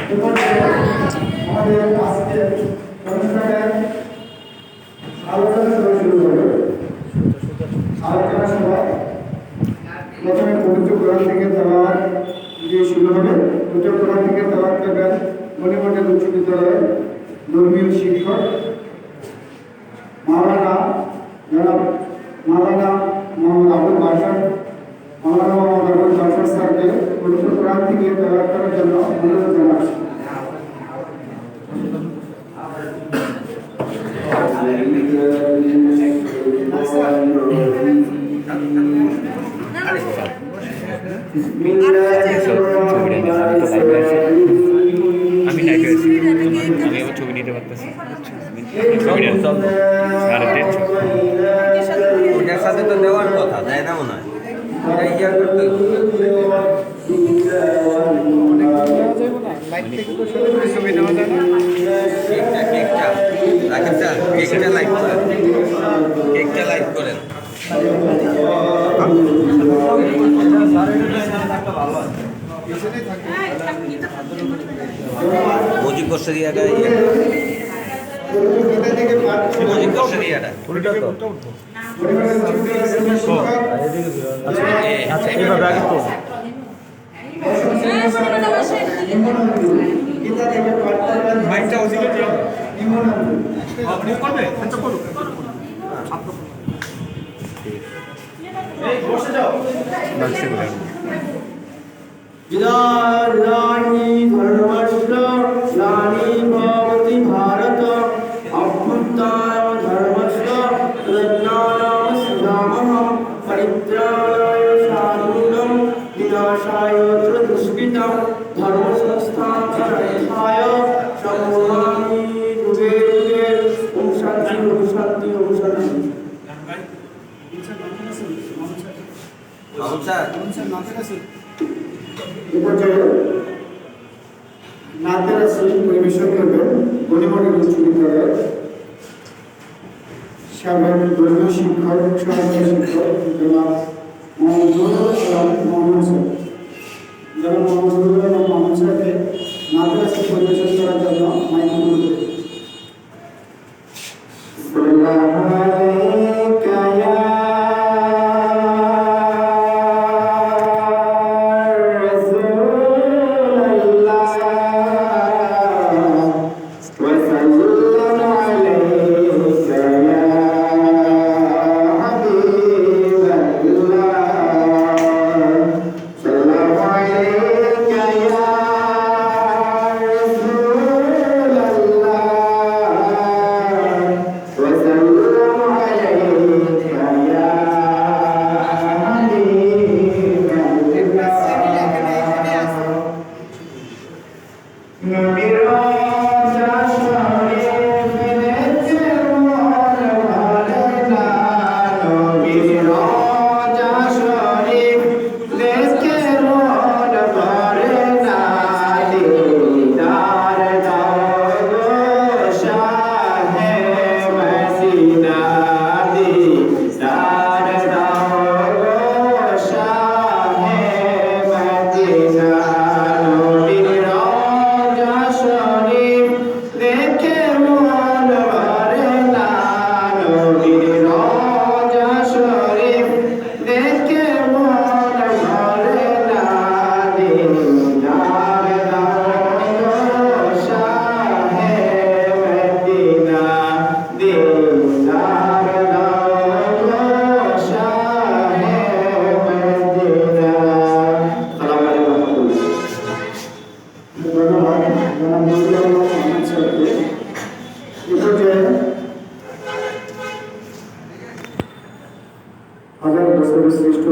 আমাদের আজকে অনুষ্ঠানের আলোচনা সভা শুরু করবে। আলোচনা সভা প্রথমে পবিত্র কোরআন থেকে তেলাওয়াত দিয়ে শুরু হবে। পবিত্র কোরআন থেকে তেলাওয়াত করবেন মণিমন্ডল উচ্চ বিদ্যালয়ের ধর্মীয় শিক্ষক মাওলানা মোহাম্মদ আবুল বাশার স্যারকে পবিত্র কোরআন থেকে তেলাওয়াত করার জন্য অনুরোধ জানাচ্ছি। আমি লাইভে আছি, আমি আবার ছবি নিতে পারতেছি। ওটার সাথে তো দেওয়ার কথা, তাই না মনে হয়? এটা ইয়া করতে কেকটা লাইক করেন, কেকটা লাইক করেন। মুজিব বর্ষের ইয়াটা মুজিব বর্ষের ইয়াটা উল্টা তো আচ্ছা এইভাবে আগে তো মাইকটা ওদিকে দিও আপনি করবে আচ্ছা করুন এই বসে যাও বাক্সে করে বিদারাণি ধর্মস্য নানি ভবতি ভারত অভ্যুত্থান ধর্মস্য রত্নানাম সুধামহ পরিত্রাণায় সাধুনাম বিনাশায় দুষ্কৃতম ধর্ম সংস্থাপনায় সম্মানি যুগে যুগে ওম শান্তি ওম শান্তি ওম শান্তি। নাতের আসলে পরিবেশন করবেন গণিমন্ডল উচ্চ বিদ্যালয়ের সাবেক ধর্মীয় শিক্ষক সহকারী শিক্ষক জনাব মোহাম্মদ স্যারকে নাতের আসলে পরিবেশন করার জন্য মাইক অনুরোধ শ্রেষ্ঠ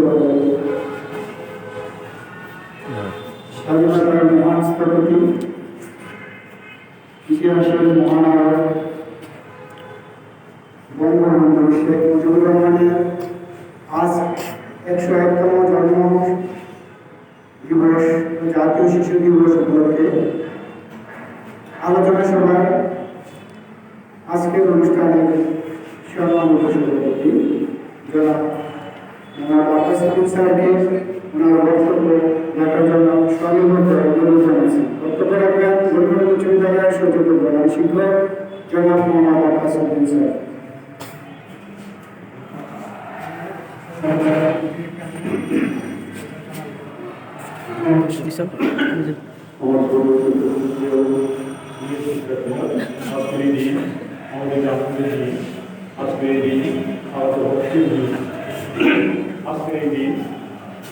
স্বাধীনতার মহান স্থপতি ইতিহাসের মহানায়ক বঙ্গবন্ধু শেখ মুজিবুর রহমানের আজ 101তম জন্ম দিবস জাতীয় শিশু দিবস উপলক্ষে আলোচনা সভায় আজকের অনুষ্ঠানের সম্মানিত সভাপতি জনাব আব্বাস আলী স্যারকে ওনার বক্তব্য রাখার জন্য সর্বপ্রথম অনুরোধ জানাচ্ছি। বক্তব্য রাখবেন প্রধান শিক্ষক জনাব মোহাম্মদ আব্বাস উদ্দিন স্যার।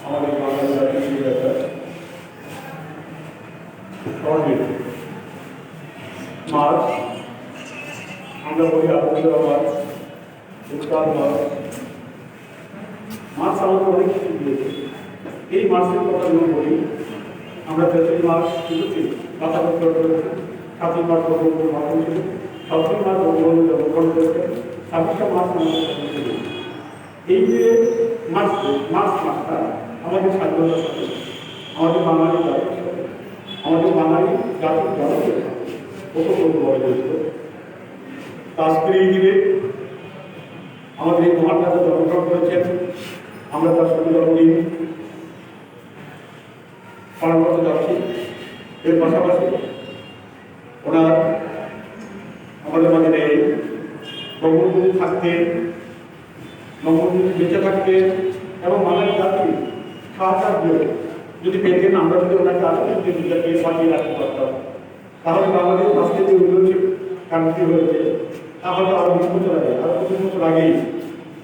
আমাদের বাংলা জাতীয় মার্চ আমরা বলি আবহাওয়া মার্চ উত্তাল মার্চ মার্চ আমাদের অনেক কিছু দিয়েছে। এই মার্চের কথা আমরা বলি আমরা ৪৩ মার্চ কিন্তু বাতাবরণ করেছে, ৭ই মার্চ মার্চ ছিল, ৭ই মার্চ অবগ্রহণ করেছে, ২৬শে মার্চ আমাদের এই যে মার্চ মাসটা আমাদের স্বাধীনতার সাথে আমাদের বাঙালি জাতির সাথে আমাদের বাঙালি জাতির জনকের সাথে ওতপ্রোতভাবে জড়িত। আজকের এই দিনে আমাদের এই মহান নেতা জন্মগ্রহণ করেছেন, আমরা তার জন্মদিন পালন করতে যাচ্ছি। এর পাশাপাশি ওনার আমাদের মাঝে নেই, বঙ্গবন্ধু থাকতেন, বঙ্গবন্ধু বেঁচে থাকতেন এবং বাঙালি জাতি সাহায্য যদি পেতেন, আমরা যদি ওনাকে আজকে বিদ্যাকে বাঁচিয়ে রাখতে পারতাম, তাহলে বাংলাদেশ আজকে যে উন্নয়নশীল কান্ট্রি হয়েছে তাহলে আরো ২০ বছর আগে, আরো ২৫ বছর আগেই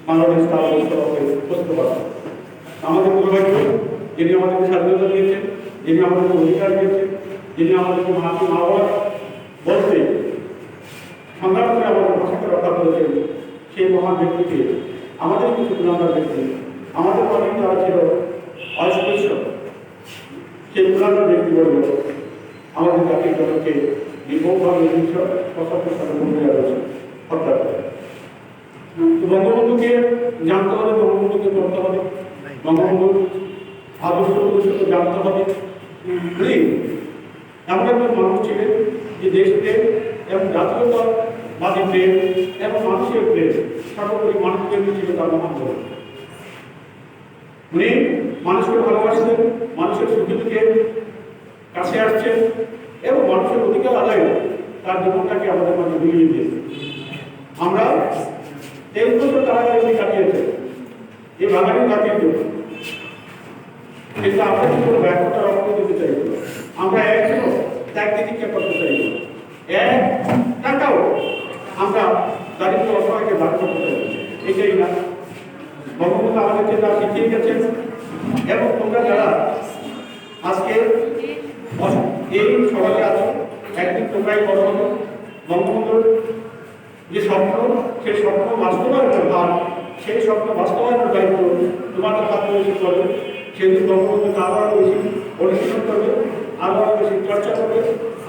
বাংলাদেশ তার অবস্থা বুঝতে পারত। আমাদের দুর্ভাগ্য, যিনি আমাদেরকে স্বাধীনতা দিয়েছেন, যিনি আমাদেরকে অধিকার দিয়েছেন, যিনি আমাদেরকে মাকে মা বাবা বলতে সংগ্রাম করে আমাদের ভাষাকে রক্ষা করেছেন, সেই মহান ব্যক্তিকে আমাদের কিছু গুণাগার ব্যক্তি, আমাদের অনেক যারা ছিল অস্পৃশ্য, সেই গুণাগার ব্যক্তিবর্গ আমাদের জাতির জনকে নির্ভরভাবে হত্যা করে। বঙ্গবন্ধুকে জানতে হবে, বঙ্গবন্ধুকে করতে হবে, বঙ্গবন্ধুর আদর্শগুলো জানতে হবে। উনি এমন একজন মানুষ ছিলেন যে দেশপ্রেম এবং জাতীয়তাবাদী প্রেম এবং মানুষের প্রেম, সর্বোপরি মানুষের ছিল তার মহান গৌরব। উনি মানুষকে ভালোবাসতেন, মানুষের সুখে দুঃখে কাছে আসছেন এবং মানুষের অধিকার আদায় তার জীবনটাকে আমাদের মাঝে বিলিয়ে দিয়েছে। আমরা 23 বছর কারাগারে উনি কাটিয়েছেন এই বাঙালি জাতির জন্য, কিন্তু আমরা কি কোনো ব্যর্থতা রক্ত দিতে চাইব, আমরা একজনও ত্যাগ দিকে করতে চাইব, এক টাকাও আমরা দারিদ্র অসহায়কে দান করতে চাইব। এটাই না, বঙ্গবন্ধু আমাদেরকে তা শিখিয়ে গেছেন। এবং তোমরা যারা আজকে এই সমাজে আছো, একদিন তোমরাই বড় হলো। বঙ্গবন্ধুর যে স্বপ্ন, সেই স্বপ্ন বাস্তবায়নের ভার, সেই স্বপ্ন বাস্তবায়নের দায়িত্ব তোমাদের হাতে এসে চলে। সেদিন বঙ্গবন্ধুকে আরও বেশি অনুশীলন করবে, আরও বেশি চর্চা করবে,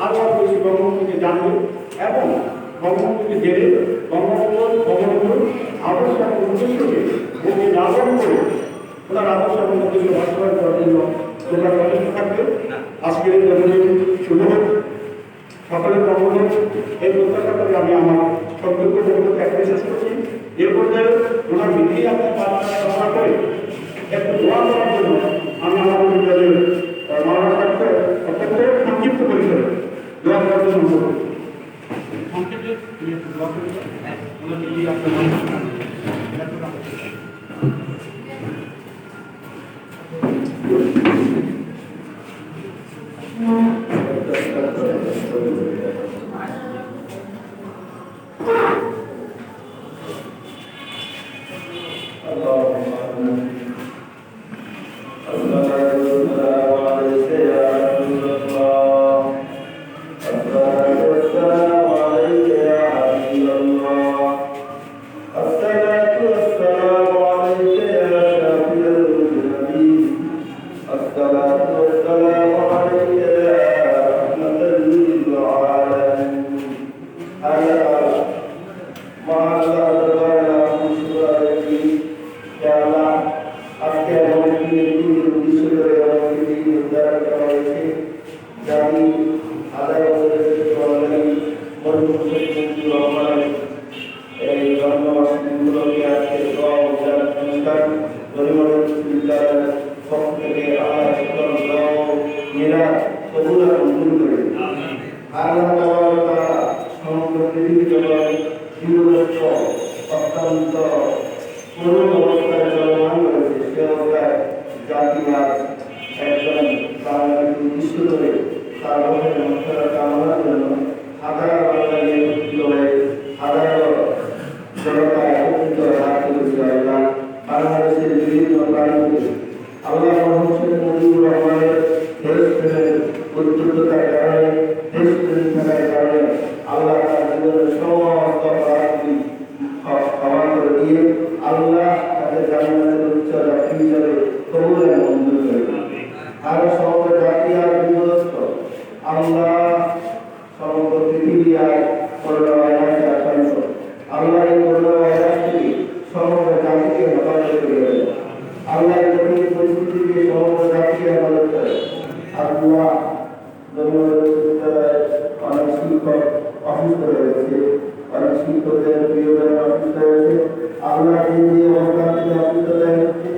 আরও বেশি বঙ্গবন্ধুকে জানবে এবং বঙ্গবন্ধুকে জেনে বঙ্গবন্ধুর আদর্শ এবং উদ্দেশ্যকে বুকে লালন করে ওনার আদর্শ এবং উদ্দেশ্য বাস্তবায়ন করার জন্য তোমরা যথেষ্ট থাকবে। আজকের এই জন্মদিন শুভ হোক, সকলের মঙ্গল হোক, এই প্রত্যাশা করে আমি আমার সত্যকে বক্তব্য একটাই শেষ করছি। এর পর্যায়ে ওনার বিধি আপনার কামনা করে একটু দোয়া করার জন্য আমি আমাদের বিদ্যালয়ের মানব থাকতে অত্যন্ত সংক্ষিপ্ত পরিসরে দোয়া করার জন্য অনুরোধ করি। সংক্ষিপ্ত দোয়া করি ওনার বিধি আপনার পৃথিবী জগৎ জীবদত্ত অত্যন্ত করুণ অবস্থায় চলমান রয়েছে। সে অবস্থায় জাতিবাদ একজন বাঙালিকে উদ্দেশ্য করে তার মধ্যে নমস্কার কামনার জন্য হাজার বাঙালি একত্রিত হয়ে হাজারো জনতা একত্রিত হয়ে হাত তুলেছিল। আল্লাহ বাংলাদেশের বিভিন্ন প্রান্তে আল্লাহ হোসেন মুজিবুর রহমানের দেশপ্রেমের উদ্যোক্তার কারণে দেশপ্রেম থাকার কারণে আল্লাহ তার জীবনের সমস্ত অপরাধগুলি ক্ষমা করে দিয়ে আল্লাহ তাদের জান্নাতের উচ্চ যাত্রী হিসাবে কবুল এবং মঞ্জুর করে। আর সমগ্র জাতি আর বিভক্ত আল্লাহ সমগ্র পৃথিবী আর করোনা ভাইরাসে আক্রান্ত। আল্লাহ এই করোনা ভাইরাস থেকে সমগ্র জাতিকে হেফাজত করে। আল্লাহ এই কঠিন পরিস্থিতি থেকে সমগ্র জাতিকে হেফাজত করে। আল্লাহ অনেক শিক্ষক অসুস্থ হয়েছে, অনেক শিক্ষকদের প্রিয়জন অসুস্থ হয়েছে। আল্লাহ যে অবস্থান থেকে অসুস্থতা হচ্ছে,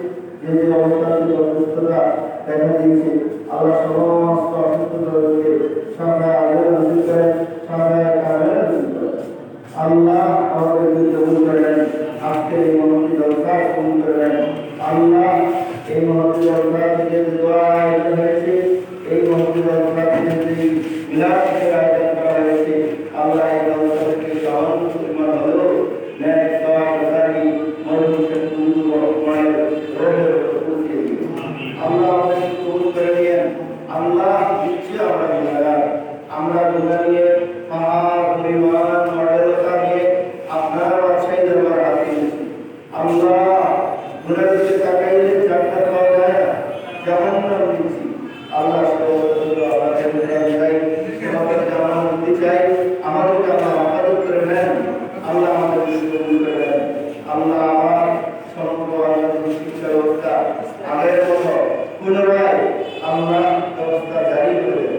যে অবস্থান থেকে অসুস্থতা দেখা দিয়েছে, আল্লাহ সমস্ত অসুস্থতাকে সবাই আগে নজর করেন, সবাই কামে নজর করেন। আল্লাহ আমাদেরকে কবুল করেন, আজকে এই মহতি জলসা কবুল করেন। আল্লাহ এই মহতি জলসা থেকে দোয়া আয়োজন হয়েছে, এই মহতি জলসা থেকে যে বিলাসের আয়োজন করা হয়েছে, আল্লাহ এই জলসা থেকে সহজ মুসলমান হলেও ন্যায় সবাই মরহুমের কুন্দু রহমানের রোহের পৌঁছে দিন। আল্লাহ আমাদেরকে কবুল করে নিয়েন। আল্লাহ দিচ্ছে আমরা গুনাহগার, আমরা গুনাহ নিয়ে পাহাড় পরিমাণ মর্যাদা নিয়ে আপনার বাদশাহী দরবার হাতে এনেছি। আল্লাহ গুনাহের দিকে তাকাইলে জান্নাত পাওয়া যায় না, জাহান্নাম দিচ্ছি। আল্লাহ আমাদের গুনাহ চাই, আমাদের জাহান্নাম দিতে চাই, আমাদেরকে আল্লাহ হেফাজত করে নেন। আল্লাহ আমাদেরকে কবুল করে নেন। আল্লাহ আমার সমগ্র শিক্ষা ব্যবস্থা আগের মতো পুনরায় আল্লাহ ব্যবস্থা জারি করে দেন।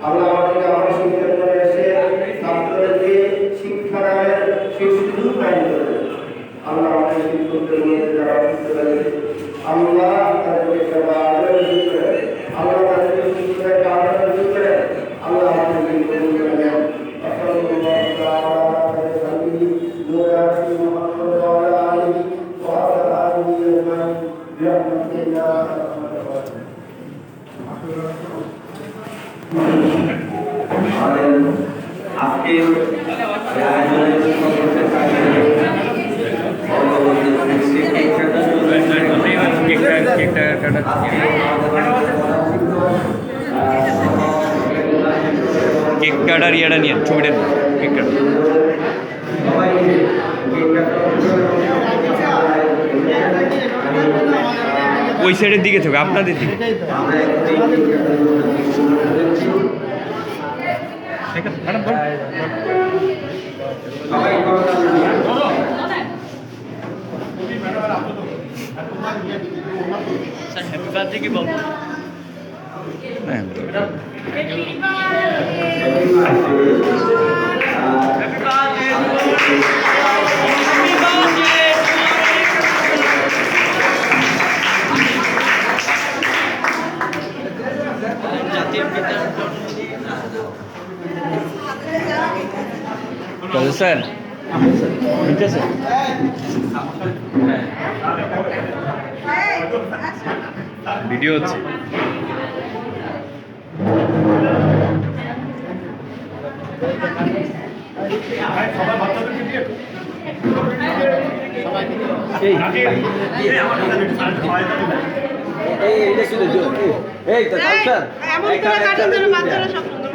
আল্লাহ আমাদেরকে আমার শিক্ষার করে এসে ছাত্রদেরকে শিক্ষা দানের সেই সুযোগ প্রদান করে দেন। আল্লাহ আমাদের শিক্ষকদের মধ্যে যারা অসুস্থ রয়েছে, আল্লাহ তাদেরকে সেবা আদর করে, আল্লাহ তাদেরকে শিক্ষায় আদর করে, আল্লাহ আমাদেরকে কবুল করে নেন। আজকের আয়োজনের কেকটা কাটা কেক কাটার ইয়াটা নিয়ে ছবিটা কেক কাটা ওই সাইডের দিকে থাকবে, আপনাদের দিকে। হ্যাপি বার্থডে কি বলবো? স্যার ঠিক আছে, ভিডিও হচ্ছে। বাচ্চারা সব সুন্দর।